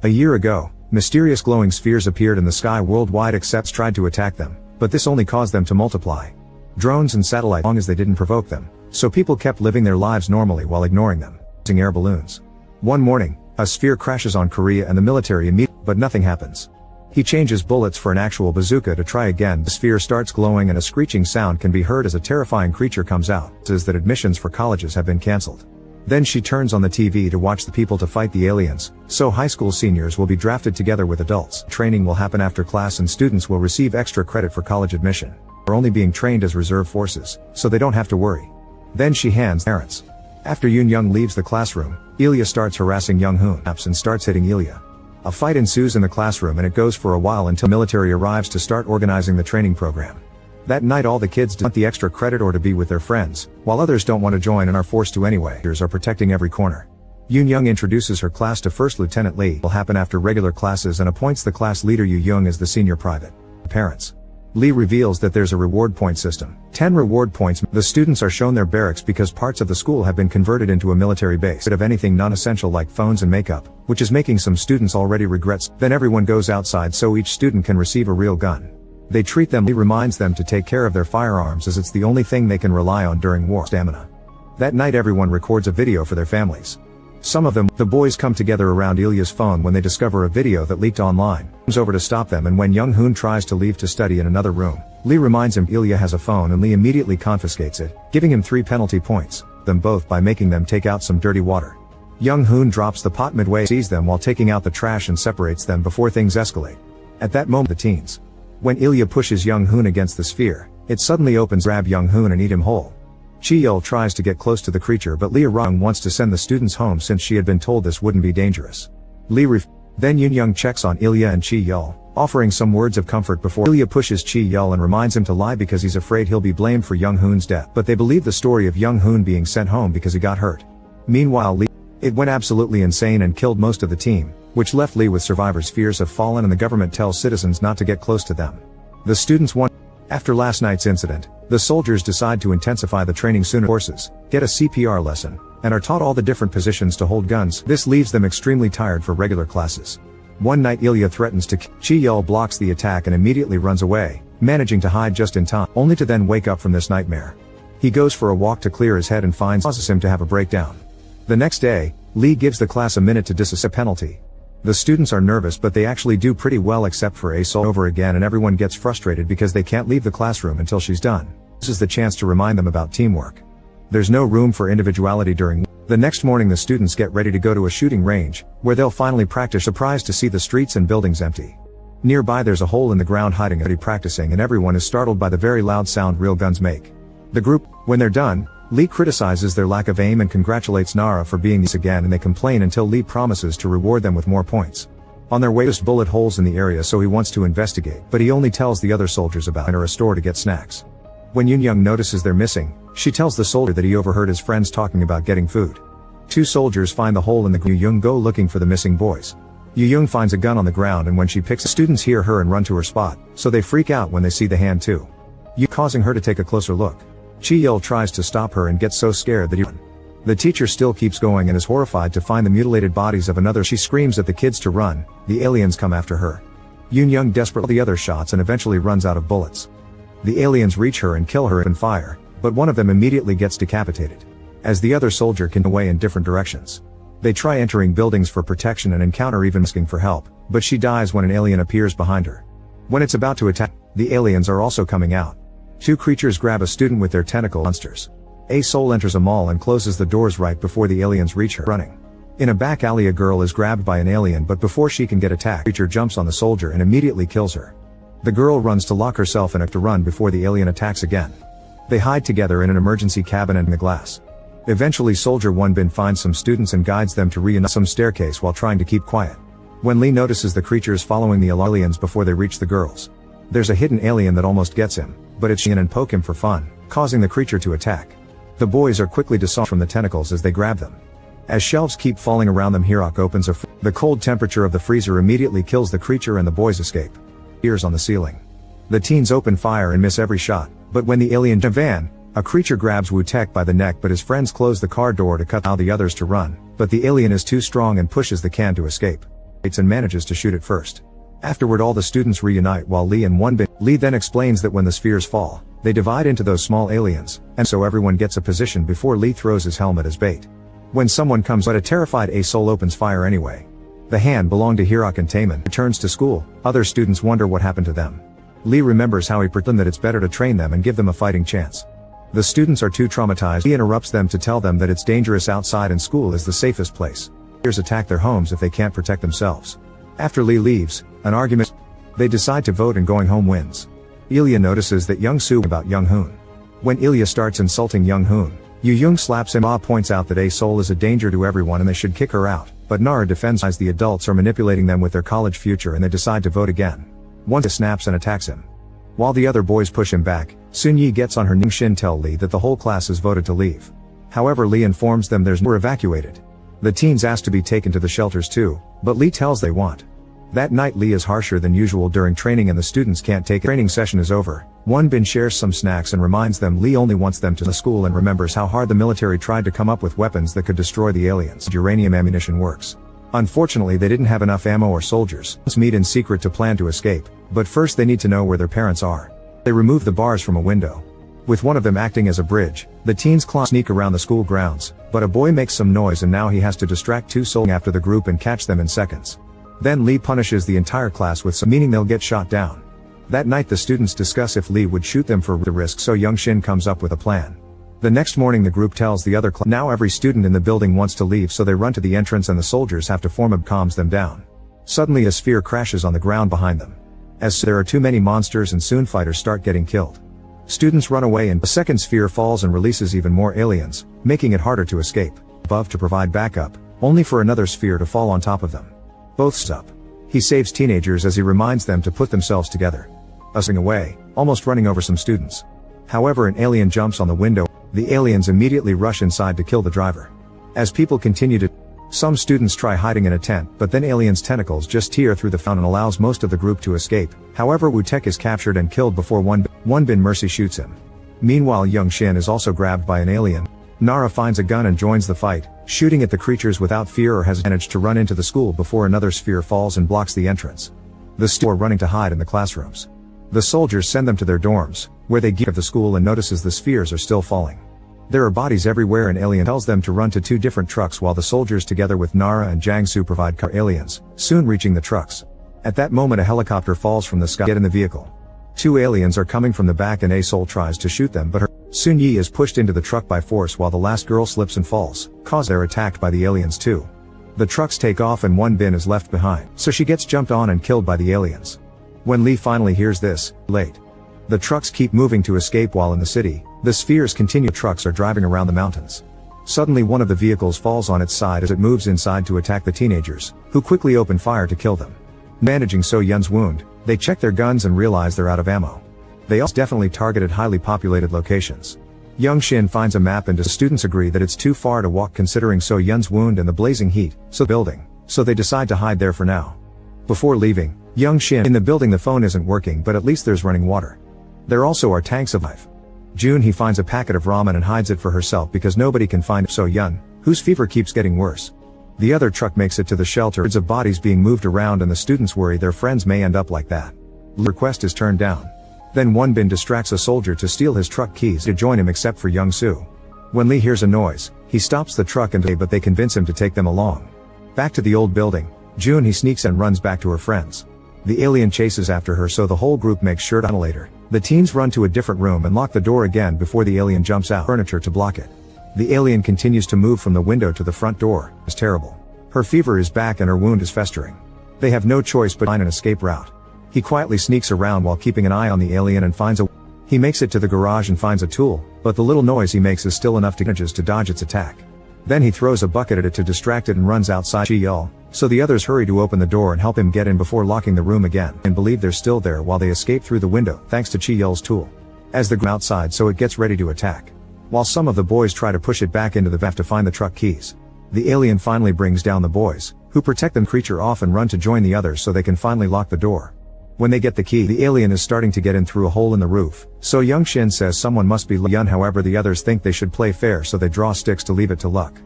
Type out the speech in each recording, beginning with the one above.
A year ago, mysterious glowing spheres appeared in the sky worldwide except tried to attack them, but this only caused them to multiply. Drones and satellites, as long as they didn't provoke them, so people kept living their lives normally while ignoring them. Using air balloons. One morning, a sphere crashes on Korea and the military immediately, but nothing happens. He changes bullets for an actual bazooka to try again. The sphere starts glowing and a screeching sound can be heard as a terrifying creature comes out. Says that admissions for colleges have been cancelled. Then she turns on the TV to watch the people to fight the aliens, so high school seniors will be drafted together with adults. Training will happen after class and students will receive extra credit for college admission. They're only being trained as reserve forces, so they don't have to worry. Then she hands parents. After Yoon Young leaves the classroom, Ilya starts harassing Young Hoon and starts hitting Ilya. A fight ensues in the classroom and it goes for a while until military arrives to start organizing the training program. That night all the kids want the extra credit or to be with their friends, while others don't want to join and are forced to anyway. Leaders are protecting every corner. Yoon Young introduces her class to First Lieutenant Lee. Will happen after regular classes and appoints the class leader Yoo Young as the senior private. Parents. Lee reveals that there's a reward point system. 10 reward points. The students are shown their barracks because parts of the school have been converted into a military base. Of anything non-essential like phones and makeup, which is making some students already regret. Then everyone goes outside so each student can receive a real gun. They treat them. Lee reminds them to take care of their firearms as it's the only thing they can rely on during war. Stamina. That night everyone records a video for their families. Some of them, the boys come together around Ilya's phone when they discover a video that leaked online. Comes over to stop them and when Young Hoon tries to leave to study in another room, Lee reminds him Ilya has a phone and Lee immediately confiscates it, giving him 3 penalty points, them both by making them take out some dirty water. Young Hoon drops the pot midway, sees them while taking out the trash and separates them before things escalate. At that moment the teens. When Ilya pushes Young Hoon against the sphere, it suddenly opens, grab Young Hoon and eat him whole. Chi-yeol tries to get close to the creature but Lee Young wants to send the students home since she had been told this wouldn't be dangerous. Then Yoon Young checks on Ilya and Chi-yeol, offering some words of comfort before Ilya pushes Chi-yeol and reminds him to lie because he's afraid he'll be blamed for Young Hoon's death. But they believe the story of Young Hoon being sent home because he got hurt. Meanwhile it went absolutely insane and killed most of the team, which left Lee with survivors' fears have fallen and the government tells citizens not to get close to them. The students want. After last night's incident, the soldiers decide to intensify the training sooner. Horses get a CPR lesson, and are taught all the different positions to hold guns. This leaves them extremely tired for regular classes. One night Ilya threatens to Chi-yeol blocks the attack and immediately runs away, managing to hide just in time, only to then wake up from this nightmare. He goes for a walk to clear his head and causes him to have a breakdown. The next day, Lee gives the class a minute to discuss a penalty. The students are nervous but they actually do pretty well except for A-Sol over again and everyone gets frustrated because they can't leave the classroom until she's done. This is the chance to remind them about teamwork. There's no room for individuality during. The next morning the students get ready to go to a shooting range, where they'll finally practice. Surprised to see the streets and buildings empty. Nearby there's a hole in the ground hiding a practicing and everyone is startled by the very loud sound real guns make. The group, when they're done, Lee criticizes their lack of aim and congratulates Nara for being this again and they complain until Lee promises to reward them with more points. On their way, just bullet holes in the area so he wants to investigate but he only tells the other soldiers about it or a store to get snacks. When Yoon Young notices they're missing, she tells the soldier that he overheard his friends talking about getting food. 2 soldiers find the hole in the ground. Yoo Young go looking for the missing boys. Yoo Young finds a gun on the ground and when she picks it, students hear her and run to her spot, so they freak out when they see the hand too. Causing her to take a closer look. Chi-yeol tries to stop her and gets so scared that the teacher still keeps going and is horrified to find the mutilated bodies of another. She screams at the kids to run, the aliens come after her. Yoon Young desperately the other shots and eventually runs out of bullets. The aliens reach her and kill her and fire, but one of them immediately gets decapitated. As the other soldier can away in different directions. They try entering buildings for protection and encounter even asking for help, but she dies when an alien appears behind her. When it's about to attack, the aliens are also coming out. 2 creatures grab a student with their tentacle monsters. A-Sol enters a mall and closes the doors right before the aliens reach her. Running. In a back alley a girl is grabbed by an alien but before she can get attacked, the creature jumps on the soldier and immediately kills her. The girl runs to lock herself in to run before the alien attacks again. They hide together in an emergency cabin and in the glass. Eventually Soldier One Bin finds some students and guides them to reunite some staircase while trying to keep quiet. When Lee notices the creatures following the aliens before they reach the girls. There's a hidden alien that almost gets him, but it's in and poke him for fun, causing the creature to attack. The boys are quickly disarmed from the tentacles as they grab them. As shelves keep falling around them, Hirok opens the cold temperature of the freezer immediately kills the creature and the boys escape. Ears on the ceiling. The teens open fire and miss every shot, but when the alien van, a creature grabs Woo-taek by the neck but his friends close the car door to allow the others to run, but the alien is too strong and pushes the can to escape. and manages to shoot it first. Afterward all the students reunite while Lee and Wonbin. Lee then explains that when the spheres fall, they divide into those small aliens, and so everyone gets a position before Lee throws his helmet as bait. When someone comes but a terrified A-Soul opens fire anyway. The hand belonged to Hirok and Taemin returns to school. Other students wonder what happened to them. Lee remembers how he pretended that it's better to train them and give them a fighting chance. The students are too traumatized. He interrupts them to tell them that it's dangerous outside and school is the safest place. Spheres attack their homes if they can't protect themselves. After Lee leaves, an argument. They decide to vote and going home wins. Ilya notices that Young Soo about Young Hoon. When Ilya starts insulting Young Hoon, Yu Young slaps him. Ah points out that A-Soul is a danger to everyone and they should kick her out, but Nara defends as the adults are manipulating them with their college future and they decide to vote again. One snaps and attacks him. While the other boys push him back, Sun Yi gets on her. Ning Shin tell Lee that the whole class has voted to leave. However, Lee informs them we're evacuated. The teens ask to be taken to the shelters too, but Lee tells they want. That night Lee is harsher than usual during training and the students can't take it. Training session is over. Wonbin shares some snacks and reminds them Lee only wants them to the school and remembers how hard the military tried to come up with weapons that could destroy the aliens. Uranium ammunition works. Unfortunately they didn't have enough ammo or soldiers. Let's meet in secret to plan to escape, but first they need to know where their parents are. They remove the bars from a window. With one of them acting as a bridge, the teens sneak around the school grounds, but a boy makes some noise and now he has to distract two souls after the group and catch them in seconds. Then Lee punishes the entire class with some meaning they'll get shot down. That night the students discuss if Lee would shoot them for the risk, so Young Shin comes up with a plan. The next morning the group tells the other class. Now every student in the building wants to leave, so they run to the entrance and the soldiers have to form a calms them down. Suddenly a sphere crashes on the ground behind them. As there are too many monsters and soon fighters start getting killed. Students run away and a second sphere falls and releases even more aliens, making it harder to escape. Above to provide backup, only for another sphere to fall on top of them. Both up. He saves teenagers as he reminds them to put themselves together. Ussing away, almost running over some students. However, an alien jumps on the window. The aliens immediately rush inside to kill the driver. As people continue to, some students try hiding in a tent, but then aliens' tentacles just tear through the fountain and allows most of the group to escape. However, Wu-Tek is captured and killed before Wonbin Mercy shoots him. Meanwhile, Young Shin is also grabbed by an alien. Nara finds a gun and joins the fight, shooting at the creatures without fear or has managed to run into the school before another sphere falls and blocks the entrance. The students are running to hide in the classrooms. The soldiers send them to their dorms, where they get of the school and notices the spheres are still falling. There are bodies everywhere and alien tells them to run to two different trucks while the soldiers together with Nara and Jiangsu provide car aliens, soon reaching the trucks. At that moment a helicopter falls from the sky. Get in the vehicle. Two aliens are coming from the back and A-Soul tries to shoot them, but Sun Yi is pushed into the truck by force while the last girl slips and falls, cause they're attacked by the aliens too. The trucks take off and Wonbin is left behind, so she gets jumped on and killed by the aliens. When Lee finally hears this, late. The trucks keep moving to escape while in the city, the spheres continue. Trucks are driving around the mountains. Suddenly one of the vehicles falls on its side as it moves inside to attack the teenagers, who quickly open fire to kill them. Managing So Yun's wound, they check their guns and realize they're out of ammo. They also definitely targeted highly populated locations. Young Shin finds a map and the students agree that it's too far to walk considering So Yun's wound and the blazing heat, so they decide to hide there for now. Before leaving, Young Shin in the building the phone isn't working but at least there's running water. There also are tanks of life. June he finds a packet of ramen and hides it for herself because nobody can find So Yun, whose fever keeps getting worse. The other truck makes it to the shelter of bodies being moved around and the students worry their friends may end up like that. Request is turned down. Then Wonbin distracts a soldier to steal his truck keys to join him except for Young Soo. When Lee hears a noise, he stops the truck but they convince him to take them along. Back to the old building, June he sneaks and runs back to her friends. The alien chases after her so the whole group makes sure to later. The teens run to a different room and lock the door again before the alien jumps out. Furniture to block it. The alien continues to move from the window to the front door. It's terrible. Her fever is back and her wound is festering. They have no choice but to find an escape route. He quietly sneaks around while keeping an eye on the alien and finds he makes it to the garage and finds a tool, but the little noise he makes is still enough to manage to dodge its attack. Then he throws a bucket at it to distract it and runs outside Chi-Yul, so the others hurry to open the door and help him get in before locking the room again and believe they're still there while they escape through the window thanks to Chi-Yul's tool. As the group outside so it gets ready to attack. While some of the boys try to push it back into the van to find the truck keys. The alien finally brings down the boys, who protect the creature off and run to join the others so they can finally lock the door. When they get the key, the alien is starting to get in through a hole in the roof, so Young Shin says someone must be Yun. However, the others think they should play fair so they draw sticks to leave it to luck.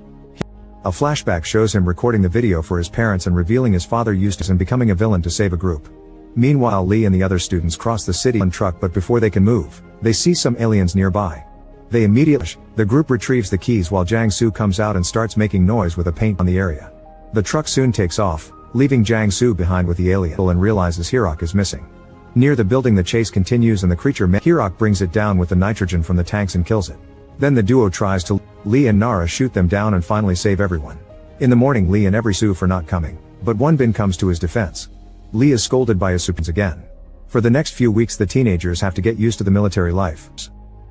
A flashback shows him recording the video for his parents and revealing his father used it and becoming a villain to save a group. Meanwhile, Lee and the other students cross the city on truck, but before they can move, they see some aliens nearby. They immediately, the group retrieves the keys while Jiangsu comes out and starts making noise with a paint on the area. The truck soon takes off, leaving Jiangsu behind with the alien and realizes Hirok is missing. Near the building the chase continues and the creature Hirok brings it down with the nitrogen from the tanks and kills it. Then the duo tries to, Lee and Nara shoot them down and finally save everyone. In the morning Lee and Every sue for not coming, but Wonbin comes to his defense. Lee is scolded by his superiors again. For the next few weeks the teenagers have to get used to the military life.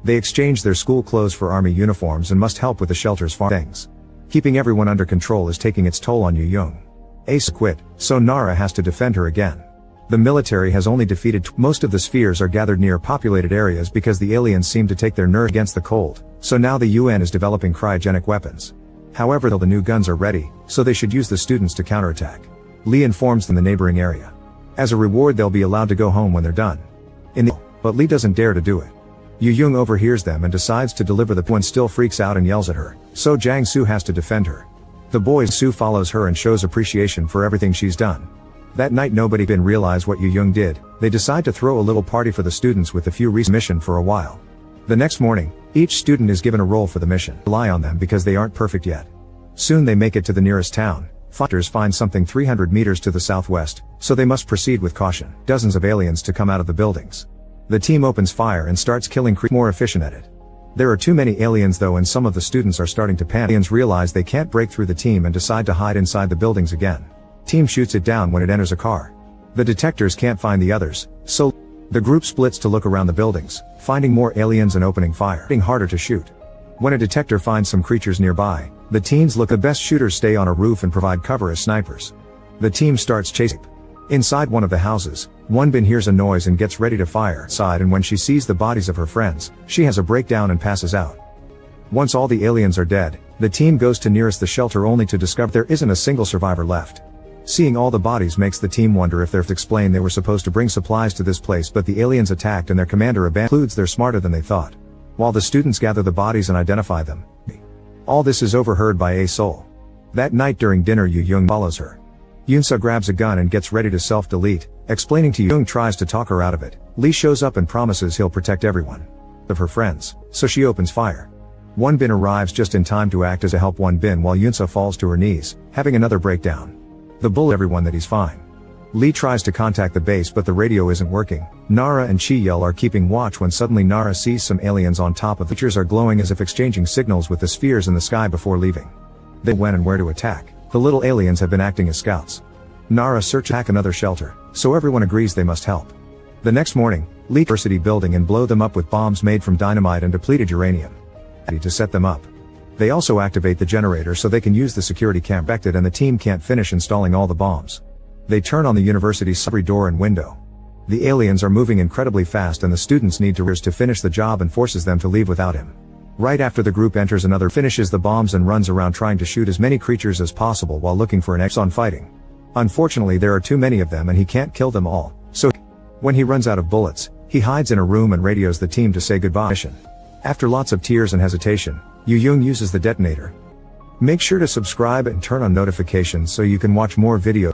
They exchange their school clothes for army uniforms and must help with the shelter's farm things. Keeping everyone under control is taking its toll on Yu Young. Ace quit, so Nara has to defend her again. The military has only defeated most of the spheres are gathered near populated areas because the aliens seem to take their nerve against the cold, so now the UN is developing cryogenic weapons. However, the new guns are ready, so they should use the students to counterattack. Lee informs them the neighboring area. As a reward they'll be allowed to go home when they're done. But Lee doesn't dare to do it. Yu Young overhears them and decides to deliver the one still freaks out and yells at her, so Jiangsu has to defend her. The boys Sue follows her and shows appreciation for everything she's done. That night nobody can realize what Yu Young did. They decide to throw a little party for the students with a few mission for a while. The next morning, each student is given a role for the mission. Rely on them because they aren't perfect yet. Soon they make it to the nearest town. Fighters find something 300 meters to the southwest, so they must proceed with caution. Dozens of aliens to come out of the buildings. The team opens fire and starts killing more efficient at it. There are too many aliens though, and some of the students are starting to panic. Aliens realize they can't break through the team and decide to hide inside the buildings again. Team shoots it down when it enters a car. The detectors can't find the others, so the group splits to look around the buildings, finding more aliens and opening fire. Getting harder to shoot. When a detector finds some creatures nearby, the teens look. The best shooters stay on a roof and provide cover as snipers. The team starts chasing. Inside one of the houses, Wonbin hears a noise and gets ready to fire inside, and when she sees the bodies of her friends, she has a breakdown and passes out. Once all the aliens are dead, the team goes to nearest the shelter only to discover there isn't a single survivor left. Seeing all the bodies makes the team wonder if they're explained they were supposed to bring supplies to this place, but the aliens attacked and their commander concludes they're smarter than they thought. While the students gather the bodies and identify them. All this is overheard by A Soul. That night during dinner Yu Young follows her. Yunsa grabs a gun and gets ready to self-delete, explaining to Yu Young tries to talk her out of it. Lee shows up and promises he'll protect everyone of her friends, so she opens fire. Wonbin arrives just in time to act as a help Wonbin while Yunsa falls to her knees, having another breakdown. The bull everyone that he's fine. Lee tries to contact the base but the radio isn't working. Nara and Chi-Yel are keeping watch when suddenly Nara sees some aliens on top of the creatures are glowing as if exchanging signals with the spheres in the sky before leaving. They when and where to attack. The little aliens have been acting as scouts. Nara searches another shelter, so everyone agrees they must help. The next morning, Lee university building and blow them up with bombs made from dynamite and depleted uranium. To set them up. They also activate the generator so they can use the security camera affected, and the team can't finish installing all the bombs. They turn on the university's every door and window. The aliens are moving incredibly fast and the students need to finish the job and forces them to leave without him. Right after the group enters another finishes the bombs and runs around trying to shoot as many creatures as possible while looking for an X on fighting. Unfortunately there are too many of them and he can't kill them all, so when he runs out of bullets, he hides in a room and radios the team to say goodbye. After lots of tears and hesitation, Yu Young uses the detonator. Make sure to subscribe and turn on notifications so you can watch more videos.